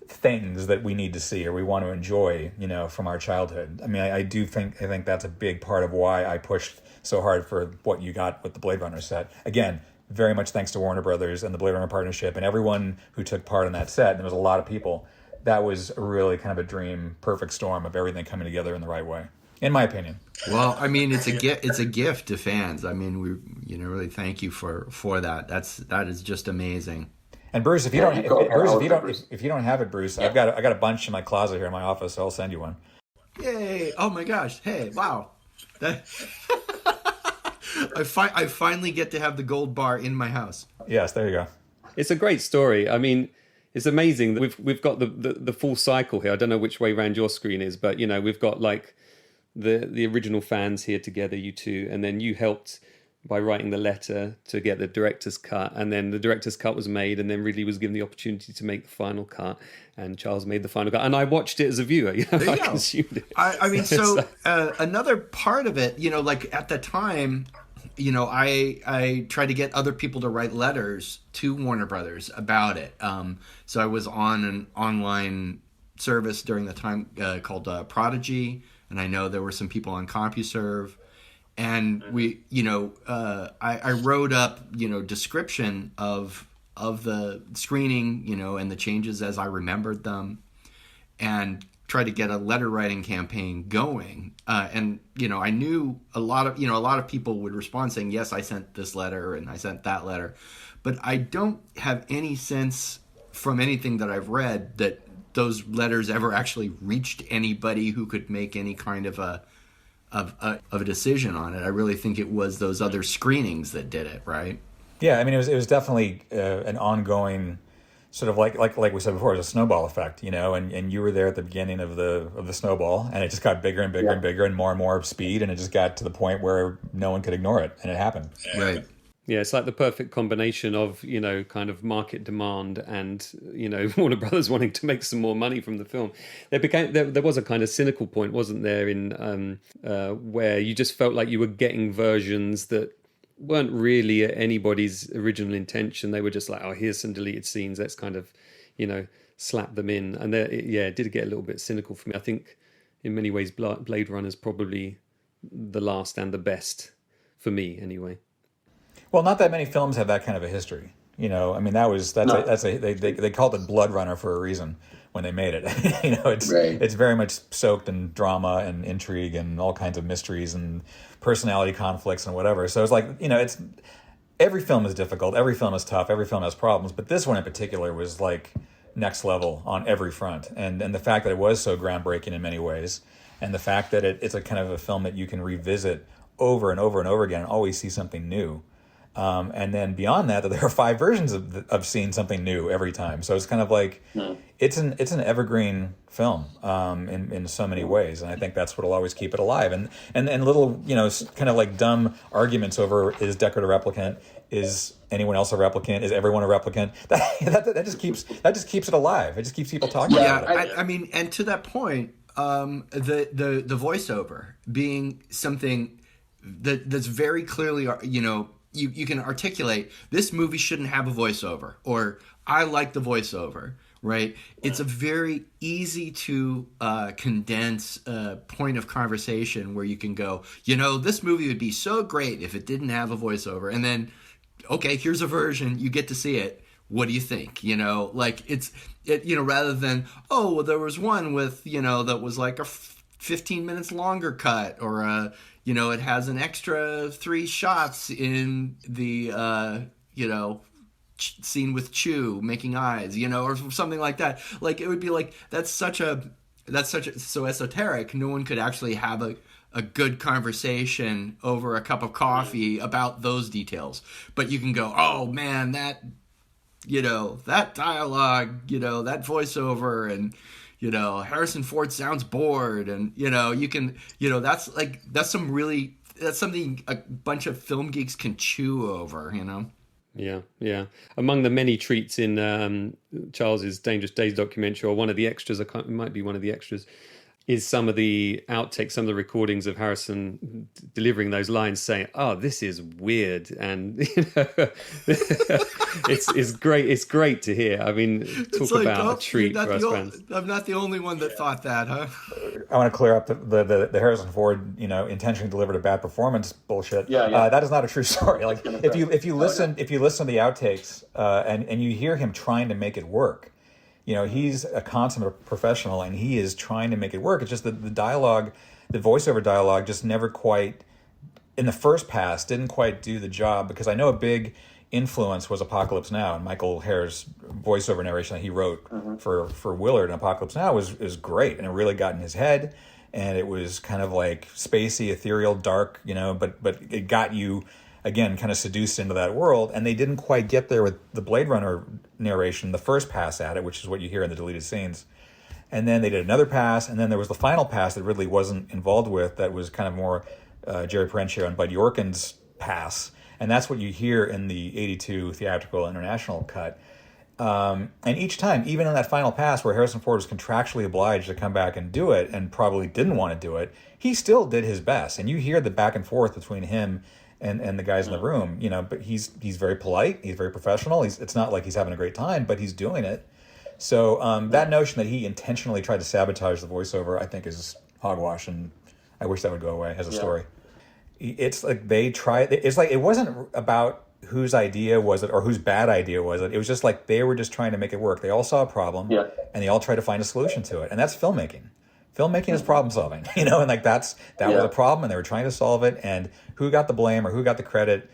things that we need to see or we want to enjoy, from our childhood. I mean, I think that's a big part of why I pushed so hard for what you got with the Blade Runner set. Again, very much thanks to Warner Brothers and the Blade Runner partnership and everyone who took part in that set. And there was a lot of people. That was really kind of a dream, perfect storm of everything coming together in the right way, in my opinion. Well, I mean, it's a gift to fans. I mean, we really thank you for that. That is just amazing. And Bruce, if you don't have it, Bruce, I've got a bunch in my closet here in my office, so I'll send you one. Yay! Oh my gosh! Hey, wow! I finally get to have the gold bar in my house. Yes, there you go. It's a great story. I mean, it's amazing that we've got the full cycle here. I don't know which way around your screen is, but we've got like the original fans here together, you two, and then you helped by writing the letter to get the director's cut, and then the director's cut was made, and then Ridley was given the opportunity to make the final cut, and Charles made the final cut, and I watched it as a viewer. I consumed it. I mean, so another part of it, like at the time, I tried to get other people to write letters to Warner Brothers about it. So I was on an online service during the time called Prodigy, and I know there were some people on CompuServe. And we, I wrote up, description of the screening, and the changes as I remembered them, and tried to get a letter writing campaign going. And I knew a lot of people would respond saying, yes, I sent this letter and I sent that letter, but I don't have any sense from anything that I've read that those letters ever actually reached anybody who could make any kind of a decision on it. I really think it was those other screenings that did it, right? Yeah, I mean, it was definitely an ongoing sort of like we said before, it was a snowball effect, and you were there at the beginning of the snowball, and it just got bigger and bigger and bigger and more speed, and it just got to the point where no one could ignore it, and it happened. Right. Yeah, it's like the perfect combination of, kind of market demand and, Warner Brothers wanting to make some more money from the film. There was a kind of cynical point, wasn't there, in where you just felt like you were getting versions that weren't really anybody's original intention. They were just like, oh, here's some deleted scenes. Let's kind of, slap them in. And it did get a little bit cynical for me. I think in many ways Blade Runner is probably the last and the best for me anyway. Well, not that many films have that kind of a history. I mean, they called it Blood Runner for a reason when they made it. It's very much soaked in drama and intrigue and all kinds of mysteries and personality conflicts and whatever. So it's like, it's every film is difficult, every film is tough, every film has problems, but this one in particular was like next level on every front. And the fact that it was so groundbreaking in many ways, and the fact that it's a kind of a film that you can revisit over and over and over again and always see something new. And then beyond that, there are 5 versions of seeing something new every time. So it's kind of like it's an evergreen film in so many ways, and I think that's what'll always keep it alive. And little kind of like dumb arguments over, is Deckard a replicant? Is anyone else a replicant? Is everyone a replicant? That just keeps it alive. It just keeps people talking about it. I mean, and to that point, the voiceover being something that's very clearly, you can articulate, this movie shouldn't have a voiceover, or I like the voiceover, right? It's a very easy to condense point of conversation where you can go, this movie would be so great if it didn't have a voiceover. And then, okay, here's a version, you get to see it. What do you think? Rather than, there was one with, that was like a 15 minutes longer cut, or it has an extra 3 shots in the scene with Chew making eyes, or something like that. Like, it would be like, that's so esoteric, no one could actually have a good conversation over a cup of coffee about those details. But you can go, oh man, that dialogue, that voiceover, and Harrison Ford sounds bored, and you can, that's something a bunch of film geeks can chew over, Yeah. Among the many treats in Charles's Dangerous Days documentary, or one of the extras, it might be one of the extras, is some of the outtakes, some of the recordings of Harrison delivering those lines, saying, "Oh, this is weird," and it's great. It's great to hear. I mean, talk about a treat for us fans. I'm not the only one that thought that, huh? I want to clear up the Harrison Ford, intentionally delivered a bad performance bullshit. That is not a true story. Like, if you listen to the outtakes and you hear him trying to make it work. He's a consummate professional, and he is trying to make it work. It's just that the dialogue, the voiceover dialogue, just never quite, in the first pass, didn't quite do the job. Because I know a big influence was Apocalypse Now, and Michael Herr's voiceover narration that he wrote for Willard in Apocalypse Now is great, and it really got in his head, and it was kind of like spacey, ethereal, dark, but it got you, again, kind of seduced into that world. And they didn't quite get there with the Blade Runner narration, the first pass at it, which is what you hear in the deleted scenes. And then they did another pass, and then there was the final pass that Ridley wasn't involved with, that was kind of more Jerry Perenchio and Bud Yorkin's pass. And that's what you hear in the 82 theatrical international cut. And each time, even in that final pass where Harrison Ford was contractually obliged to come back and do it, and probably didn't want to do it, he still did his best. And you hear the back and forth between him and the guys in the room, but he's very polite, he's very professional. It's not like he's having a great time, but he's doing it. So that notion that he intentionally tried to sabotage the voiceover, I think, is hogwash, and I wish that would go away as a story. It's like they tried. It's like it wasn't about whose idea was it or whose bad idea was it. It was just like they were just trying to make it work. They all saw a problem, and they all tried to find a solution to it, and that's filmmaking. Filmmaking is problem solving, and like that was a problem, and they were trying to solve it. And who got the blame or who got the credit?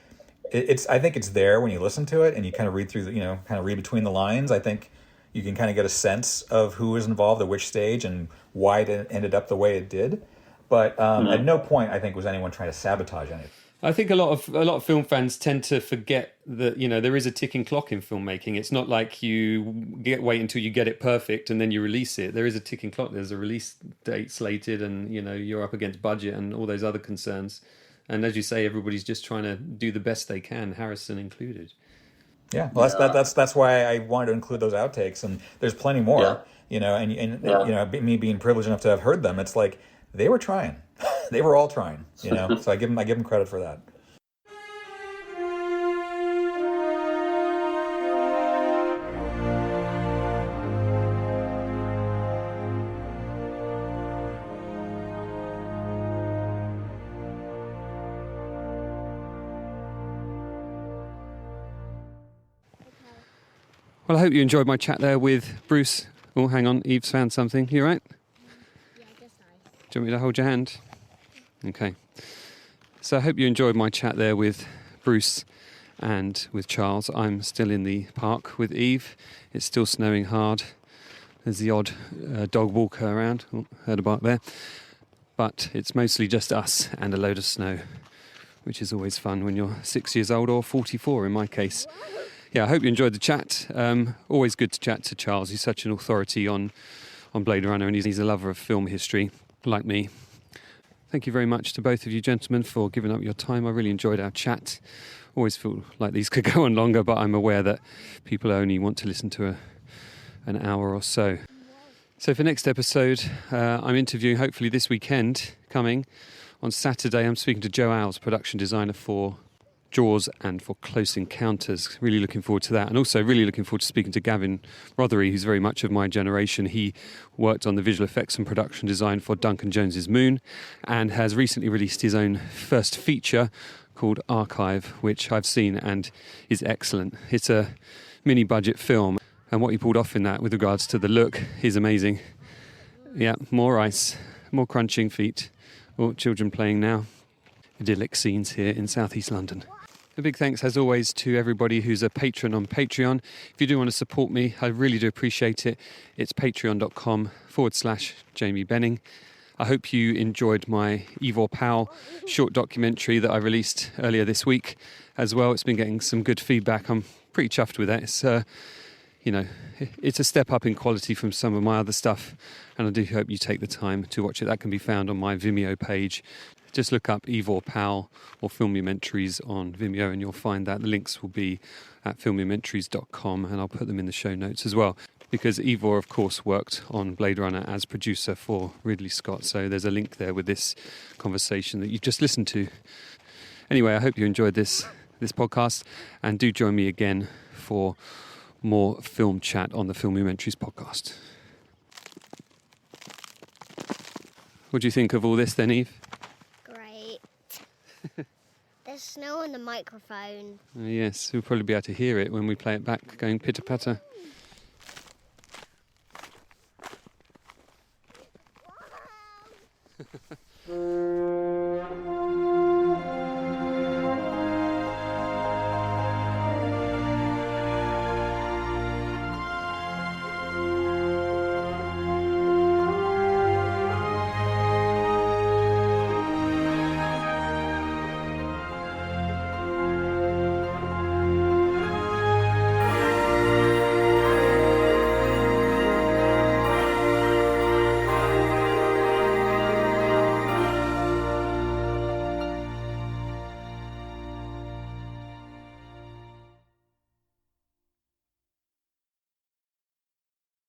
I think it's there when you listen to it and you kind of read through, kind of read between the lines. I think you can kind of get a sense of who was involved at which stage and why it ended up the way it did. But at no point, I think, was anyone trying to sabotage anything. I think a lot of film fans tend to forget that there is a ticking clock in filmmaking. It's not like you wait until you get it perfect and then you release it. There is a ticking clock. There's a release date slated, and you're up against budget and all those other concerns. And as you say, everybody's just trying to do the best they can, Harrison included. Yeah, well, that's why I wanted to include those outtakes, and there's plenty more. Me being privileged enough to have heard them, it's like they were trying. They were all trying, So I give them credit for that. Well, I hope you enjoyed my chat there with Bruce. Oh, hang on, Eve's found something. You all right? Yeah, I guess so. Do you want me to hold your hand? Okay. So I hope you enjoyed my chat there with Bruce and with Charles. I'm still in the park with Eve. It's still snowing hard. There's the odd dog walker around. Oh, heard a bark there. But it's mostly just us and a load of snow. which is always fun when you're 6 years old, or 44 in my case. Yeah, I hope you enjoyed the chat. Always good to chat to Charles. He's such an authority on Blade Runner, and he's a lover of film history, like me. Thank you very much to both of you gentlemen for giving up your time. I really enjoyed our chat. Always feel like these could go on longer, but I'm aware that people only want to listen to an hour or so. So for next episode, I'm interviewing, hopefully this weekend, coming on Saturday. I'm speaking to Joe Owls, production designer for Jaws and for Close Encounters. Really looking forward to that. And also really looking forward to speaking to Gavin Rothery, who's very much of my generation. He worked on the visual effects and production design for Duncan Jones's Moon and has recently released his own first feature called Archive, which I've seen and is excellent. It's a mini budget film, and what he pulled off in that with regards to the look is amazing. Yeah, more ice, more crunching feet, or children playing now. Idyllic scenes here in southeast London. A big thanks, as always, to everybody who's a patron on Patreon. If you do want to support me, I really do appreciate it. It's patreon.com/Jamie Benning. I hope you enjoyed my Ivor Powell short documentary that I released earlier this week as well. It's been getting some good feedback. I'm pretty chuffed with that. It's, it's a step up in quality from some of my other stuff, and I do hope you take the time to watch it. That can be found on my Vimeo page. Just look up Ivor Powell or Filmumentaries on Vimeo and you'll find that. The links will be at filmumentaries.com, and I'll put them in the show notes as well. Because Ivor, of course, worked on Blade Runner as producer for Ridley Scott. So there's a link there with this conversation that you've just listened to. Anyway, I hope you enjoyed this podcast, and do join me again for more film chat on the Filmumentaries podcast. What do you think of all this then, Eve? Great. There's snow on the microphone. Yes, we'll probably be able to hear it when we play it back, going pitter-patter.